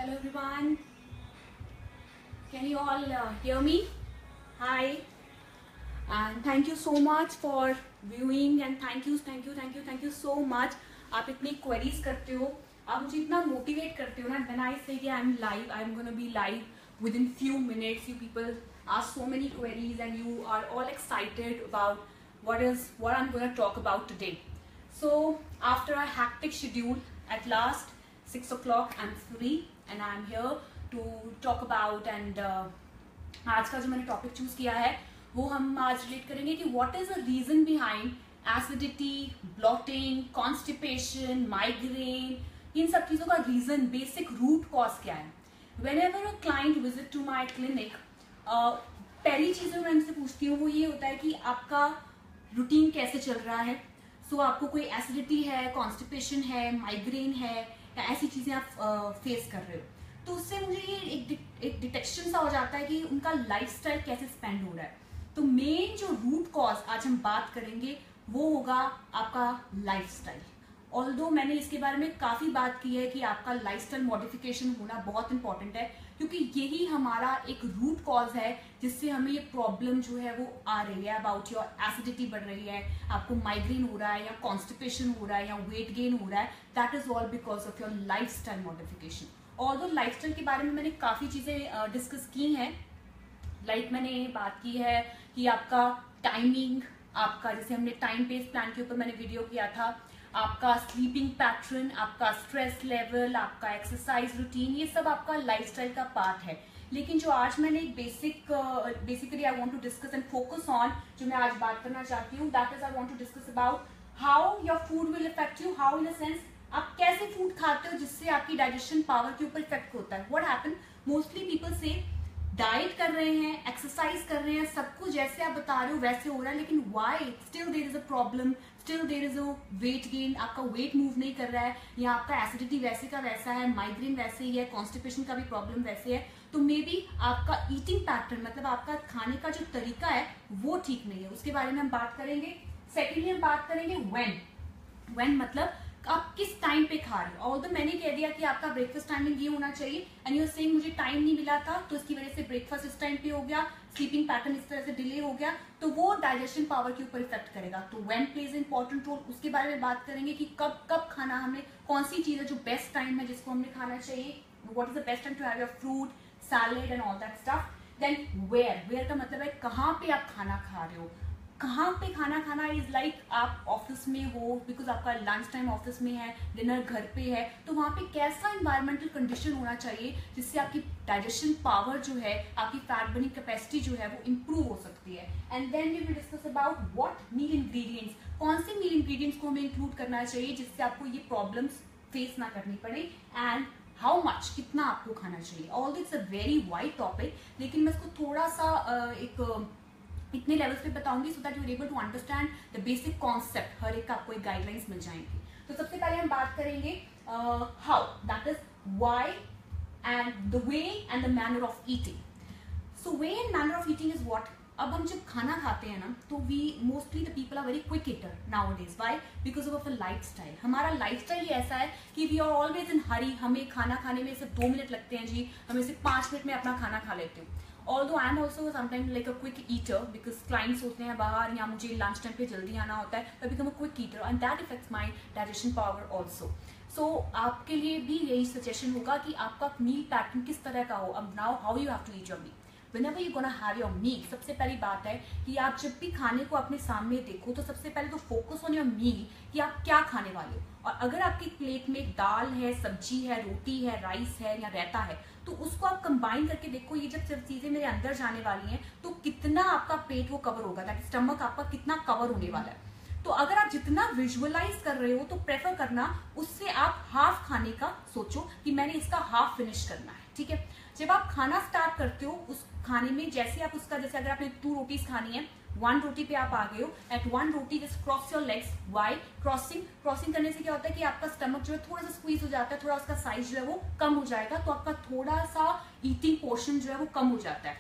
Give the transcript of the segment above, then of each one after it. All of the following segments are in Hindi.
Hello everyone. Can you all hear me? Hi. And thank you so much for viewing and thank you so much. आप इतनी queries करते हो, आप मुझे इतना motivate करते हो ना. When I say कि I'm live, I'm gonna be live within few minutes. You people ask so many queries and you are all excited about what I'm gonna talk about today. So after a hectic schedule, at last 6 o'clock I'm free and I'm here to talk about and आज का जो मैंने टॉपिक चूज किया है वो हम आज रिलेट करेंगे कि what is the reason behind acidity, bloating, constipation, migraine. इन सब चीजों का रीजन, बेसिक रूट कॉज क्या है. Whenever a client visit to my clinic, पहली चीज मैं उनसे पूछती हूँ वो ये होता है कि आपका रूटीन कैसे चल रहा है. सो आपको कोई एसिडिटी है, कॉन्स्टिपेशन है, माइग्रेन है या ऐसी चीजें आप फेस कर रहे हो, तो उससे मुझे ये एक डिटेक्शन सा हो जाता है कि उनका लाइफस्टाइल कैसे स्पेंड हो रहा है. तो मेन जो रूट कॉज आज हम बात करेंगे वो होगा आपका लाइफस्टाइल. ऑल्दो मैंने इसके बारे में काफी बात की है कि आपका लाइफस्टाइल मॉडिफिकेशन होना बहुत इंपॉर्टेंट है, क्योंकि यही हमारा एक रूट कॉज है जिससे हमें ये प्रॉब्लम जो है वो आ रही है. अबाउट योर एसिडिटी बढ़ रही है, आपको माइग्रेन हो रहा है या कॉन्स्टिपेशन हो रहा है या वेट गेन हो रहा है. That is all because of your lifestyle modification. Although lifestyle के बारे में मैंने काफी चीजें डिस्कस की हैं. लाइक मैंने बात की है कि आपका टाइमिंग, आपका जैसे हमने टाइम बेस्ड प्लान के ऊपर मैंने वीडियो किया था, आपका स्लीपिंग पैटर्न, आपका स्ट्रेस लेवल, आपका एक्सरसाइज रूटीन, ये सब आपका लाइफस्टाइल का पार्ट है. लेकिन जो आज मैंने एक basically I want to discuss and focus on, जो मैं आज बात करना चाहती हूँ, that is I want to discuss about how your food will affect you. How in a sense आप कैसे फूड खाते हो जिससे आपकी डाइजेशन पावर के ऊपर इफेक्ट होता है. व्हाट हैपन, मोस्टली पीपल से डाइट कर रहे हैं, एक्सरसाइज कर रहे हैं, सब कुछ जैसे आप बता रहे हो वैसे हो रहा है, लेकिन why still there is a problem, still there is a weight gain. आपका वेट मूव नहीं कर रहा है, या आपका एसिडिटी वैसे का वैसा है, माइग्रेन वैसे ही है, कॉन्स्टिपेशन का भी प्रॉब्लम वैसे है. तो मे बी आपका ईटिंग पैटर्न, मतलब आपका खाने का जो तरीका है वो ठीक नहीं है. उसके बारे में हम बात करेंगे. सेकेंडली हम बात करेंगे व्हेन मतलब आप किस टाइम पे खा रहे हो. और तो मैंने कह दिया कि आपका ब्रेकफास्ट टाइमिंग ये होना चाहिए एंड यू आर सेइंग मुझे टाइम नहीं मिला था तो इसकी वजह से ब्रेकफास्ट इस टाइम पे हो गया, स्लीपिंग पैटर्न इस तरह से डिले हो गया, तो वो डाइजेशन पावर के ऊपर इफेक्ट करेगा. तो व्हेन प्लेज इंपॉर्टेंट रोल. उसके बारे में बात करेंगे कि कब खाना, हमें कौन सी चीज है जो बेस्ट टाइम है जिसको हमने खाना चाहिए, what is the best time to have your fruit, salad and all that stuff. Then where का मतलब है कहाँ पे आप खाना खा रहे हो. कहाँ पे खाना खाना इज लाइक आप ऑफिस में हो, बिकॉज आपका लंच टाइम ऑफिस में है, डिनर घर पे है, तो वहाँ पे कैसा इन्वायरमेंटल कंडीशन होना चाहिए जिससे आपकी डाइजेशन पावर जो है, आपकी फैट बर्निंग कैपेसिटी जो है वो इंप्रूव हो सकती है. And then we will discuss about what meal ingredients, कौन से मील इंग्रेडिएंट्स को हमें इंक्लूड करना चाहिए जिससे आपको ये प्रॉब्लम्स फेस ना करनी पड़े, एंड हाउ मच, कितना आपको खाना चाहिए. All that's a very wide topic, लेकिन मैं इसको थोड़ा सा इतने लेवल्स पे बताऊंगी so that you are able to understand the basic concept. हर एक का आपको एक गाइडलाइंस मिल जाएंगी. तो सबसे पहले हम बात करेंगे how, that is why and the way and the manner of eating. So way and manner of eating is what. अब हम जब खाना खाते हैं ना तो we mostly the people are very quick eater nowadays. Why? Because of a lifestyle. हमारा लाइफस्टाइल ही ऐसा है कि we are always in hurry. हमें खाना खाने में सिर्फ 2 मिनट लगते हैं जी, हमें सिर्फ 5 मिनट में अपना खाना खा लेते हो. Although I am also sometimes like a quick eater because clients होते हैं बाहर या मुझे लंच टाइम पे जल्दी आना होता है, I become a quick eater and that affects my digestion power also. So आपके लिए भी यही सजेशन होगा कि आपका मील पैटर्न किस तरह का हो. अब now how you have to eat your meal. Whenever you gonna have your meal, सबसे पहली बात है कि आप जब भी खाने को अपने सामने देखो तो सबसे पहले तो फोकस ऑन योर मील कि आप क्या खाने वाले हो. और अगर आपकी प्लेट में दाल है, सब्जी है, रोटी है, राइस है या रायता है, तो उसको आप कंबाइन करके देखो. ये जब सिर्फ चीजें मेरे अंदर जाने वाली हैं तो कितना आपका पेट वो कवर होगा, दैट स्टमक आपका कितना कवर होने वाला है. तो अगर आप जितना विजुअलाइज कर रहे हो तो प्रेफर करना उससे आप हाफ खाने का सोचो कि मैंने इसका हाफ फिनिश करना है. ठीक है. जब आप खाना स्टार्ट करते हो उस खाने में जैसे आप उसका, जैसे अगर आपने 2 रोटीज खानी है, 1 रोटी पे आप आ गए हो, at 1 roti just cross your legs. Why crossing करने से क्या होता है कि आपका स्टमक जो है थोड़ा सा स्क्वीज हो जाता है, थोड़ा उसका साइज जो है वो कम हो जाएगा, तो आपका थोड़ा सा ईटिंग पोर्शन जो है वो कम हो जाता है.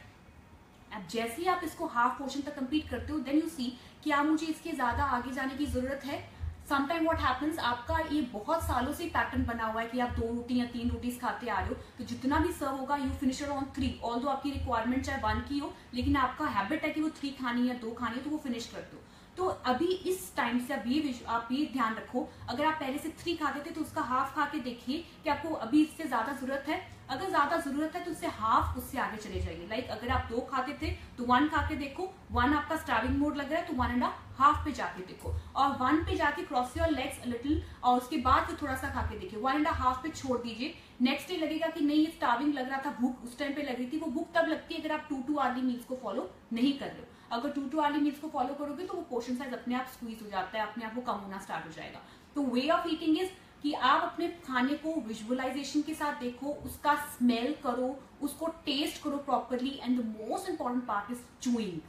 अब जैसे ही आप इसको हाफ पोर्शन तक कंप्लीट करते हो, देन यू सी कि आप मुझे इसके ज्यादा आगे जाने की जरूरत है. समटाइम व्हाट हैपेंस, आपका ये बहुत सालों से पैटर्न बना हुआ है कि आप 2 रोटी या 3 रोटीज खाते आ रहे हो, तो जितना भी सर्व होगा you finish it on 3, although आपकी रिक्वायरमेंट चाहे 1 की हो, लेकिन आपका हैबिट है कि वो 3 खानी है, 2 खानी है, तो वो फिनिश कर दो। तो अभी इस टाइम से आप ये ध्यान रखो, अगर आप पहले से 3 खाते थे तो उसका हाफ खा के देखिए कि आपको अभी इससे ज्यादा जरूरत है। अगर ज्यादा जरूरत है तो उससे हाफ, उससे आगे चले जाइए। लाइक अगर आप 2 खाते थे तो 1 खा के देखो, 1 आपका स्टार्विंग मोड लग रहा है तो 1.5 पे जाके देखो, और 1 पे जाके क्रॉस योर लेग्स लिटिल, और उसके बाद फिर थोड़ा सा खा के देखिए, 1.5 पे छोड़ दीजिए। नेक्स्ट डे लगेगा कि नहीं ये स्टार्विंग लग रहा था, भूख उस टाइम पे लग रही थी, वो भूख तब लगती है अगर आप 2 आर्ली मील्स को फॉलो नहीं कर रहे हो। अगर 2 आर्ली मील्स को फॉलो करोगे तो वो पोर्शन साइज अपने आप स्क्वीज हो जाता है, अपने आप वो कम होना स्टार्ट हो जाएगा। तो वे ऑफ ईटिंग इज कि आप अपने खाने को विजुअलाइजेशन के साथ देखो, उसका स्मेल करो, उसको टेस्ट करो properly, and the most important part is chewing.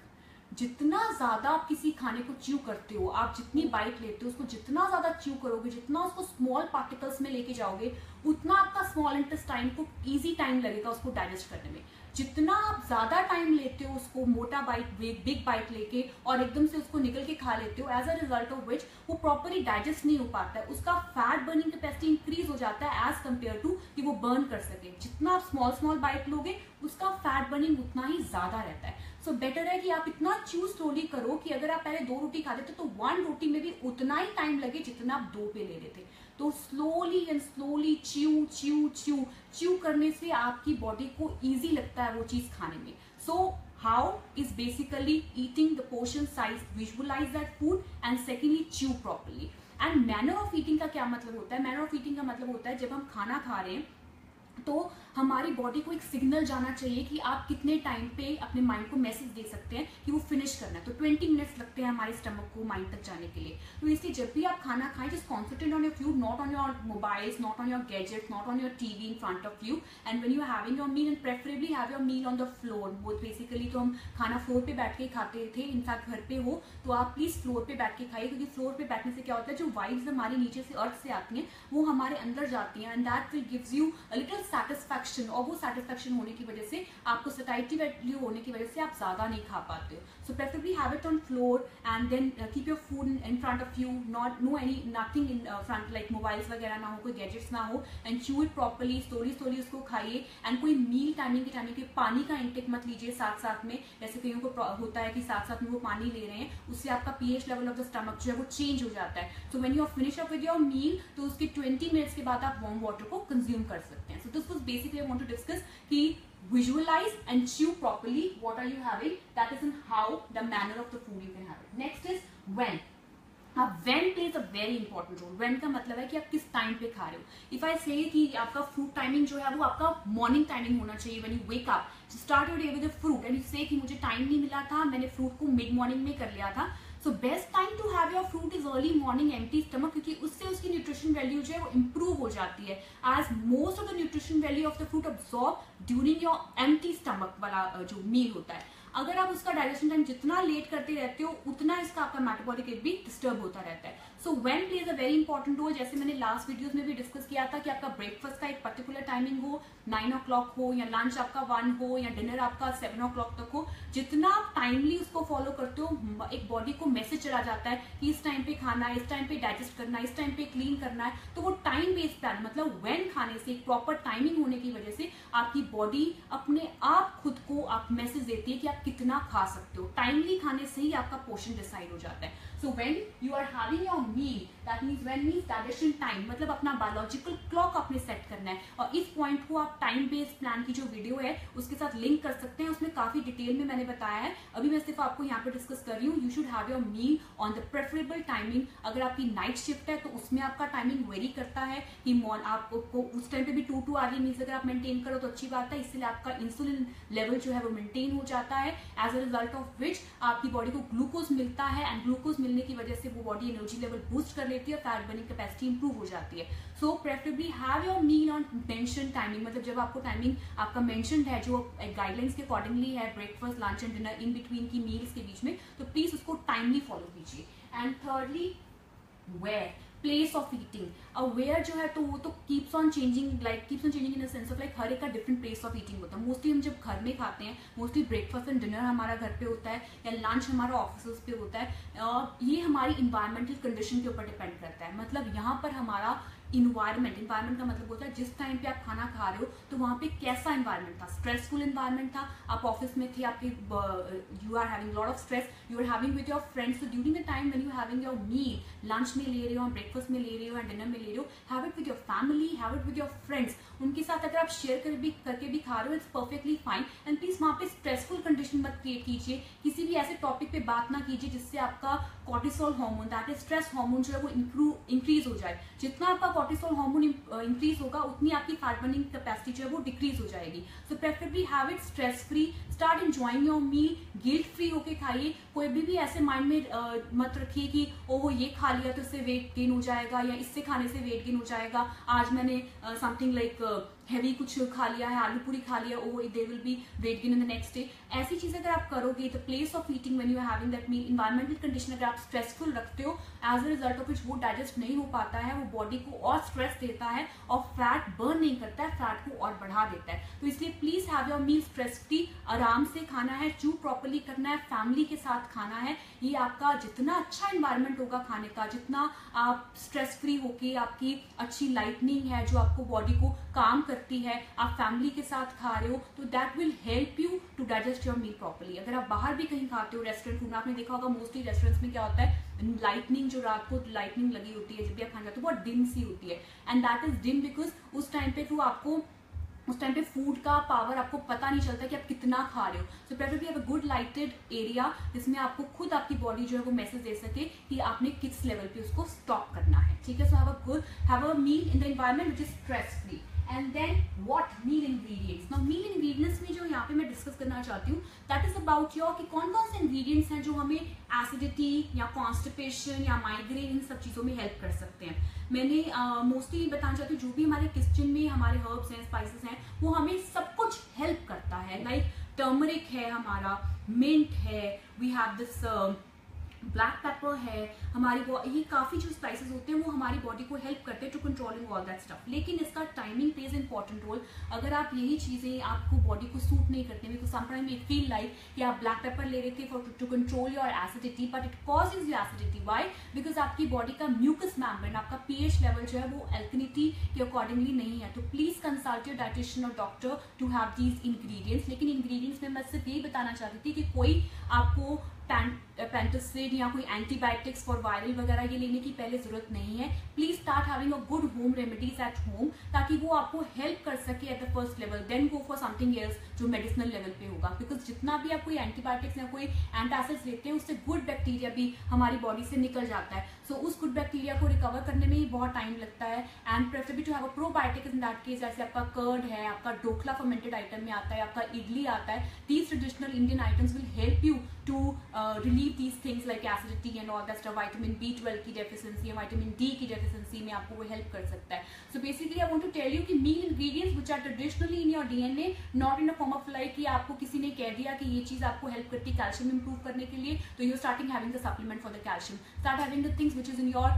जितना ज्यादा आप किसी खाने को च्यू करते हो, आप जितनी बाइट लेते हो, उसको जितना ज्यादा च्यू करोगे, जितना उसको स्मॉल पार्टिकल्स में लेके जाओगे, उतना आपका स्मॉल इंटेस्टाइन को इजी टाइम लगेगा उसको डाइजेस्ट करने में। जितना आप ज्यादा टाइम लेते हो उसको मोटा बाइट, बिग बाइट लेके और एकदम से उसको निकल के खा लेते हो, as a result of which वो प्रॉपरली डाइजेस्ट नहीं हो पाता है, उसका फैट बर्निंग कैपेसिटी इंक्रीज हो जाता है एज कंपेयर टू कि वो बर्न कर सके। जितना आप स्मॉल बाइट लोगे उसका फैट बर्निंग उतना ही ज्यादा रहता है। सो बेटर है कि आप इतना च्यू स्लोली करो कि अगर आप पहले 2 रोटी खाते थे तो 1 रोटी में भी उतना ही टाइम लगे जितना आप 2 पे ले रहे थे। तो slowly and slowly chew chew chew chew करने से आपकी बॉडी को इजी लगता है वो चीज खाने में। So how is basically eating the portion size, visualise that food, and secondly chew properly. And manner of eating का क्या मतलब होता है? मैनर ऑफ ईटिंग का मतलब होता है जब हम खाना खा रहे हैं तो हमारी बॉडी को एक सिग्नल जाना चाहिए कि आप कितने टाइम पे अपने माइंड को मैसेज दे सकते हैं कि वो फिनिश करना है। तो 20 मिनट्स लगते हैं हमारे स्टमक को माइंड तक जाने के लिए। तो इसलिए जब भी आप खाना खाएं, just concentrate on your food, not on your mobiles, not on your gadgets, not on your TV in front of you. And when you are having your meal, and preferably have your meal on the floor. वो बेसिकली तो हम खाना फ्लोर पे बैठ के खाते थे, इनफैक्ट घर पे हो तो आप प्लीज फ्लोर पे बैठ के खाइए, क्योंकि फ्लोर पे बैठने से क्या होता है, जो वाइब्स हमारे नीचे से अर्थ से आती हैं वो हमारे अंदर जाती हैं, and that will gives you a little satisfaction, और वो सैटिस्फैक्शन होने की वजह से आपको सैटिस्फाइड वैल्यू होने की वजह से आप ज्यादा नहीं खा पाते हो। So preferably have it on floor and then keep your food in front of you, nothing in front, like mobiles वगैरह ना हो, कोई गैजेट्स ना हो, and chew it properly, slowly उसको खाइए। एंड कोई मील टाइमिंग के टाइमिंग पे पानी का इंटेक मत लीजिए साथ साथ में, जैसे कईयों को होता है कि साथ साथ में वो पानी ले रहे हैं, उससे आपका pH level of the stomach जो है वो चेंज हो जाता है। So when you are finish up with your meal, तो उसके 20 मिनट्स के बाद आप वार्म वाटर को कंज्यूम कर सकते हैं। So this was basically I want to discuss कि visualize and chew properly what are you having, that is in how the manner of the food you can have it. Next is when. when plays a very important role. when का मतलब है कि आप किस टाइम पे खा रहे हो। इफ आई से कि आपका फ्रूट टाइमिंग जो है वो आपका मॉर्निंग टाइमिंग होना चाहिए, when you wake up start your day with a fruit, and you से कि मुझे टाइम नहीं मिला था, मैंने फ्रूट को मिड मॉर्निंग में कर लिया था। So best time to have your fruit is early morning empty stomach, क्योंकि उससे उसकी न्यूट्रिशन वैल्यू जो है वो इंप्रूव हो जाती है, as most of the nutrition value of the fruit absorb during your empty stomach वाला जो मील होता है। अगर आप उसका डाइजेशन टाइम जितना लेट करते रहते हो उतना इसका आपका मेटाबॉलिक रेट भी डिस्टर्ब होता रहता है। So when plays a very important role, जैसे मैंने लास्ट वीडियोस में भी डिस्कस किया था कि आपका ब्रेकफास्ट का एक पर्टिकुलर टाइमिंग हो, 9 o'clock हो, या लंच आपका 1 हो, या डिनर आपका 7 o'clock तक हो। जितना आप टाइमली उसको फॉलो करते हो, एक बॉडी को मैसेज चला जाता है कि इस टाइम पे खाना है, इस टाइम पे डाइजेस्ट करना है, इस टाइम पे क्लीन करना है। तो वो टाइम बेस्ड प्लान, मतलब व्हेन खाने से एक प्रॉपर टाइमिंग होने की वजह से आपकी बॉडी अपने आप खुद को आप मैसेज देती है कि आप कितना खा सकते हो। टाइमली खाने से ही आपका पोर्शन डिसाइड हो जाता है। So when you are having your meal, that means when means digestion time, मतलब अपना बायोलॉजिकल क्लॉक आपने सेट करना है। और इस पॉइंट को आप टाइम बेस्ड प्लान की जो वीडियो है उसके साथ लिंक कर सकते हैं, उसमें काफी डिटेल में मैंने बताया है। अभी मैं सिर्फ आपको यहाँ पे डिस्कस कर रही हूँ। You should have your meal on the preferable timing. अगर आपकी नाइट शिफ्ट है तो उसमें आपका टाइमिंग वेरी करता है कि आपको उस टाइम पे भी 2 आर्ली मील्स अगर आप मेंटेन करो तो अच्छी बात है, इसलिए आपका इंसुलिन लेवल जो है वो मेंटेन हो जाता है, as a result of which आपकी बॉडी को ग्लूकोज मिलता है, एंड ग्लूकोज मिलने की वजह से वो बॉडी एनर्जी लेवल बूस्ट कर लेती है, फैट बर्निंग कैपेसिटी इंप्रूव हो जाती है। So preferably have your meal on mention timing, मतलब जब आपको टाइमिंग आपका मेंशन है जो गाइडलाइंस के अकॉर्डिंगली है, breakfast lunch and dinner in between की मील्स के बीच में, तो प्लीज उसको टाइमली फॉलो कीजिए। And thirdly where, place of eating, aware जो है तो वो तो keeps on changing, like keeps on changing in the sense of like हर एक का डिफरेंट प्लेस ऑफ ईटिंग होता है। मोस्टली हम जब घर में खाते हैं, मोस्टली ब्रेकफास्ट एंड डिनर हमारा घर पे होता है या लंच हमारा ऑफिस पे होता है। ये हमारी इन्वायरमेंटल कंडीशन के ऊपर डिपेंड करता है। मतलब यहाँ पर हमारा इन्वायरमेंट का मतलब होता है जिस टाइम पे आप खाना खा रहे हो तो वहाँ पे कैसा इन्वायरमेंट था, स्ट्रेसफुल इन्वायरमेंट था, आप ऑफिस में थे, आपके you are having lot of stress, you are having with your friends, तो during the time when you having your meal, lunch में ले रहे हो, ब्रेकफास्ट में ले रहे हो या डिनर में ले रहे हो, have it with your family, have it with your friends, उनके साथ अगर आप शेयर करके भी खा रहे हो, it's perfectly fine. And please वहाँ पे स्ट्रेसफुल कंडीशन मत क्रिएट कीजिए, किसी भी ऐसे टॉपिक पे बात ना कीजिए जिससे आपका cortisol hormone, that is stress hormone, जो है वो इंक्रीज हो जाए। जितना आपका कॉर्टिसोल हार्मोन इंक्रीज होगा उतनी आपकी फैट बर्निंग कैपेसिटी जो है वो डिक्रीज हो जाएगी। So preferably have it stress free, start enjoying your meal, guilt free होके खाइए। कोई भी ऐसे माइंड में मत रखिए कि ओह ये खा लिया तो इससे वेट गेन हो जाएगा या इससे खाने से वेट गेन हो जाएगा, आज मैंने समथिंग लाइक हैवी कुछ खा लिया है, आलू पूरी खा लिया, oh there will be weight gain in the next day. ऐसी चीजें अगर आप करोगे तो place of eating when you are having that meal, environmental condition अगर आप स्ट्रेसफुल रखते हो, as a result of which वो डाइजेस्ट नहीं हो पाता है, वो बॉडी को और स्ट्रेस देता है और फैट बर्न नहीं करता है, फैट को और बढ़ा देता है। तो इसलिए please have your meal stress free, आराम से खाना है, चू प्रॉपर्ली करना है, फैमिली के साथ खाना है। ये आपका जितना अच्छा इन्वायरमेंट होगा खाने का, जितना आप स्ट्रेस फ्री होके, आपकी अच्छी लाइटनिंग है जो आपको बॉडी को काम करती है, आप फैमिली के साथ खा रहे हो, तो that will help you to digest your meal properly. अगर आप बाहर भी कहीं खाते हो, रेस्टोरेंट फूड में, आपने देखा होगा मोस्टली रेस्टोरेंट्स में क्या होता है, लाइटनिंग जो रात को लाइटनिंग लगी होती है जब भी आप खाना खाते हो, बहुत डिम सी होती है, and that is dim because उस टाइम पे फूड का पावर आपको पता नहीं चलता कि आप कितना खा रहे हो। So preferably have a good lighted area जिसमें आपको खुद आपकी बॉडी जो है वो मैसेज दे सके कि आपने किस लेवल पे उसको स्टॉप करना है, ठीक है। So have a meal in the environment which is stress free. And then what meal ingredients. Now meal ingredients में जो यहाँ पे मैं डिस्कस करना चाहती हूँ, दैट इज अबाउट योर कि कौन कौन से इंग्रेडिएंट्स हैं जो हमें एसिडिटी या कॉन्स्टिपेशन या माइग्रेन इन सब चीजों में हेल्प कर सकते हैं। मैंने मोस्टली बताना चाहती हूँ जो भी हमारे किचन में हमारे हर्ब्स हैं, स्पाइसेस हैं, वो हमें सब कुछ हेल्प करता है। लाइक टर्मरिक है हमारा, मिंट है, we have this black pepper है, हमारी ये काफी जो स्पाइसेस होते हैं वो हमारी बॉडी को हेल्प करते हैं to controlling all that stuff. लेकिन इसका टाइमिंग प्लेज इंपॉर्टेंट रोल। अगर आप यही चीजें आपको बॉडी को सूट नहीं करते, because sometime it feel like कि आप ब्लैक पेपर ले रहे थे for to control your acidity, but it causes your acidity. Why? Because आपकी बॉडी का म्यूकस मेम्ब्रेन, आपका पीएच लेवल जो है वो एल्कनिटी के अकॉर्डिंगली नहीं है। तो प्लीज कंसल्ट योर डाइटिशियन और doctor to have these ingredients. लेकिन इंग्रेडिएंट्स में मैं सिर्फ यही बताना चाहती थी कि कोई आपको पेंटासिड या कोई एंटीबायोटिक्स फॉर वायरल वगैरह ये लेने की पहले जरूरत नहीं है। Please start having a good home remedies at home, ताकि वो आपको हेल्प कर सके at the first level, then go for something else जो मेडिसिनल लेवल पे होगा। बिकॉज जितना भी आप कोई एंटीबायोटिक्स या कोई एंटासिड्स लेते हैं उससे गुड बैक्टीरिया भी हमारी बॉडी से निकल जाता है। सो उस गुड बैक्टीरिया को रिकवर करने में ही बहुत टाइम लगता है। And preferably to have a probiotic in that case, जैसे आपका कर्ड है, आपका ढोकला फर्मेंटेड आइटम में आता है, आपका इडली आता है। These traditional Indian items will help you to relieve these things like acidity and all that stuff, vitamin B12 की deficiency, vitamin D की deficiency में आपको वो help कर सकता है। So basically I want to tell you कि meal ingredients which are traditionally in your DNA, not in a form of like कि आपको किसी ने कह दिया कि ये चीज आपको help करती है calcium improve करने के लिए, तो you're starting having the supplement for the calcium. Start having the things which is in your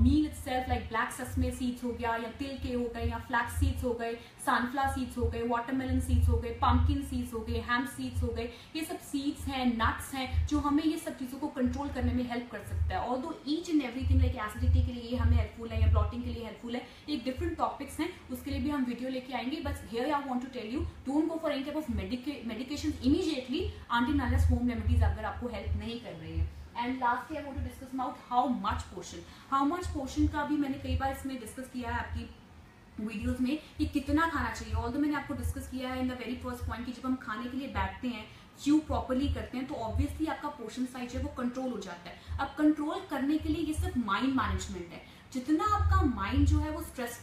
meal itself like black sesame seeds हो गया, या तिल के हो गए, या flax seeds हो गए, sunflower seeds हो गए, watermelon seeds हो गए, pumpkin seeds हो गए, hemp seeds हो गए। ये सब seeds हैं, nuts हैं जो हमें ये सब चीजों को कंट्रोल करने में हेल्प कर सकता है। Although each and everything like acidity के लिए ये हमें हेल्पफुल है या ब्लॉटिंग के लिए हेल्पफुल है, एक डिफरेंट टॉपिक्स हैं, उसके लिए भी हम वीडियो लेके आएंगे। बस here I want to tell you, don't go for any type of medication immediately until unless home remedies अगर आपको हेल्प नहीं कर रही है। And lastly I want to discuss about how much portion का भी मैंने कई बार इसमें डिस्कस किया है आपकी वीडियोस में कि कितना खाना चाहिए। ऑल्दो मैंने आपको डिस्कस किया है in the very first point कि जब हम खाने के लिए बैठते हैं, च्यू प्रॉपर्ली करते हैं, तो ऑब्वियसली आपका पोर्शन साइज है वो कंट्रोल हो जाता है। अब कंट्रोल करने के लिए ये सिर्फ माइंड मैनेजमेंट है। जितना आपका माइंड जो है वो स्ट्रेस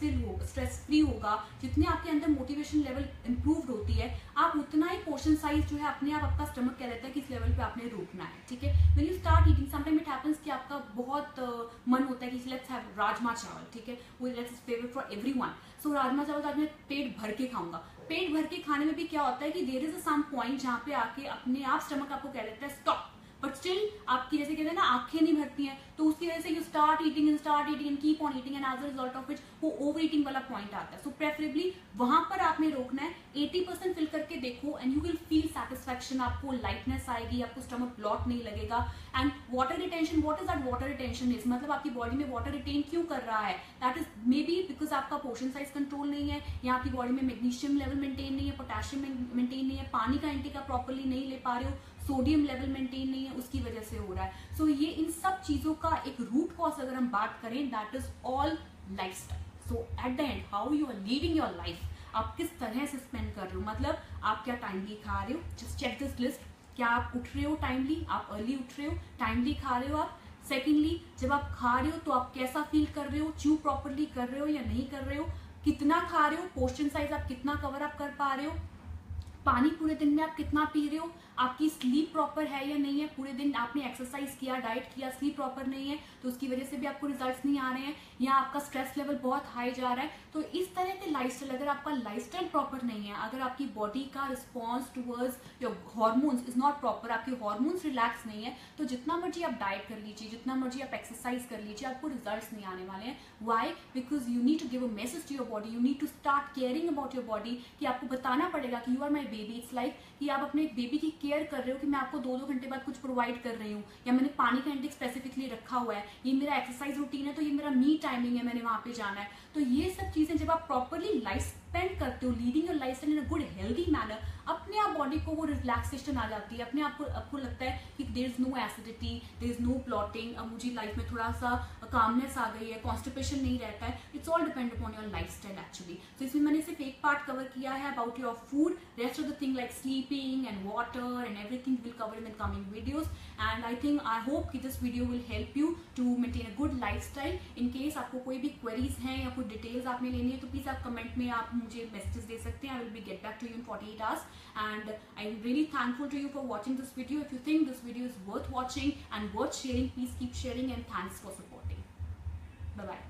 फ्री होगा, जितने आपके अंदर मोटिवेशन लेवल इंप्रूव्ड होती है, आप उतना ही पोर्शन साइज जो है अपने आप आपका स्टमक कह देता है कि इस लेवल पे आपने रोकना है, ठीक है। When you start eating sometime it happens कि आपका बहुत मन होता है कि लेट्स हैव राजमा चावल, ठीक है, वो लेट्स फेवरेट फॉर एवरीवन। सो राजमा चावल तो आज मैं पेट भर के खाऊंगा। पेट भर के खाने में भी क्या होता है कि there is a some point जहाँ पे आके अपने आप स्टमक आपको कह देता है स्टॉप, बट स्टिल आपकी जैसे कहते हैं ना आंखें नहीं भरती हैं, तो उसकी वजह से you start eating and keep on eating and as a result of which वो ओवर ईटिंग वाला पॉइंट आता है. सो प्रेफरेबली वहां पर आपने रोकना है. 80% फिल करके देखो and you will feel satisfaction. आपको लाइटनेस आएगी, आपको स्टमक ब्लॉक नहीं लगेगा. And water retention, what is that water retention is, मतलब आपकी बॉडी में वाटर रिटेन क्यों कर रहा है, that is may be because आपका पोर्शन साइज कंट्रोल नहीं है, या आपकी बॉडी में मैग्नीशियम लेवल मेंटेन नहीं है, पोटेशियम मेंटेन नहीं है, पानी का इंटेक आप प्रॉपर्ली नहीं ले पा रहे हो, सोडियम लेवल मेंटेन नहीं है, उसकी वजह से हो रहा है. सो ये इन सब चीजों का एक रूट कॉज अगर हम बात करें, that is all lifestyle. So at the end how you are living your life, आप किस तरह से स्पेंड कर रहे हो, मतलब आप क्या टाइमली खा रहे हो, जस्ट चेक दिस लिस्ट. क्या आप उठ रहे हो टाइमली, आप अर्ली उठ रहे हो, टाइमली खा रहे हो आप. सेकेंडली, जब आप खा रहे हो तो आप कैसा फील कर रहे हो, च्यू प्रॉपरली कर रहे हो या नहीं कर रहे हो, कितना खा रहे हो, पोर्शन साइज आप कितना कवर अप कर पा रहे हो, पानी पूरे दिन में आप कितना पी रहे हो, आपकी स्लीप प्रॉपर है या नहीं है, पूरे दिन आपने एक्सरसाइज किया, डाइट किया, स्लीप प्रॉपर नहीं है तो उसकी वजह से भी आपको रिजल्ट्स नहीं आ रहे हैं, या आपका स्ट्रेस लेवल बहुत हाई जा रहा है. तो इस तरह के लाइफस्टाइल, अगर आपका लाइफस्टाइल प्रॉपर नहीं है, अगर आपकी बॉडी का response towards your hormones is not proper, आपके हार्मोन्स रिलैक्स नहीं है, तो जितना मर्जी आप डाइट कर लीजिए, जितना मर्जी आप एक्सरसाइज कर लीजिए, आपको रिजल्ट्स नहीं आने वाले हैं. Why? Because you need to give a message to your body, you need to start caring about your body, कि आपको बताना पड़ेगा कि you are my baby. It's like कि आप अपने बेबी की केयर कर रहे हो, कि मैं आपको 2-2 घंटे बाद कुछ प्रोवाइड कर रही हूँ, या मैंने पानी का इंटेक स्पेसिफिकली रखा हुआ है, ये मेरा एक्सरसाइज रूटीन है, तो ये मेरा मी टाइमिंग है, मैंने वहां पे जाना है. तो ये सब चीजें जब आप प्रॉपरली लाइफ स्पेंड करते हो, leading your life in a good healthy manner, अपने आप बॉडी को वो रिलैक्सेशन आ जाती है, अपने आप को आपको लगता है कि there is no acidity, there is no bloating, अब मुझे लाइफ में थोड़ा सा कामनेस आ गई है, कॉन्स्टिपेशन नहीं रहता है. It's all depend upon your lifestyle actually. तो इसमें मैंने सिर्फ एक पार्ट कवर किया है about your food. Rest of the thing like sleeping and water and everything will cover in coming videos. And I think, I hope कि this video will help you to maintain a good lifestyle. In case आपको कोई भी क्वेरीज हैं या कोई डिटेल्स आपने लेनी है, तो प्लीज आप कमेंट में आप मुझे मैसेजेस दे सकते हैं. I will be get back to you in 48 hours. And I'm really thankful to you for watching this video. If you think this video is worth watching and worth sharing, please keep sharing, and thanks for supporting. Bye bye.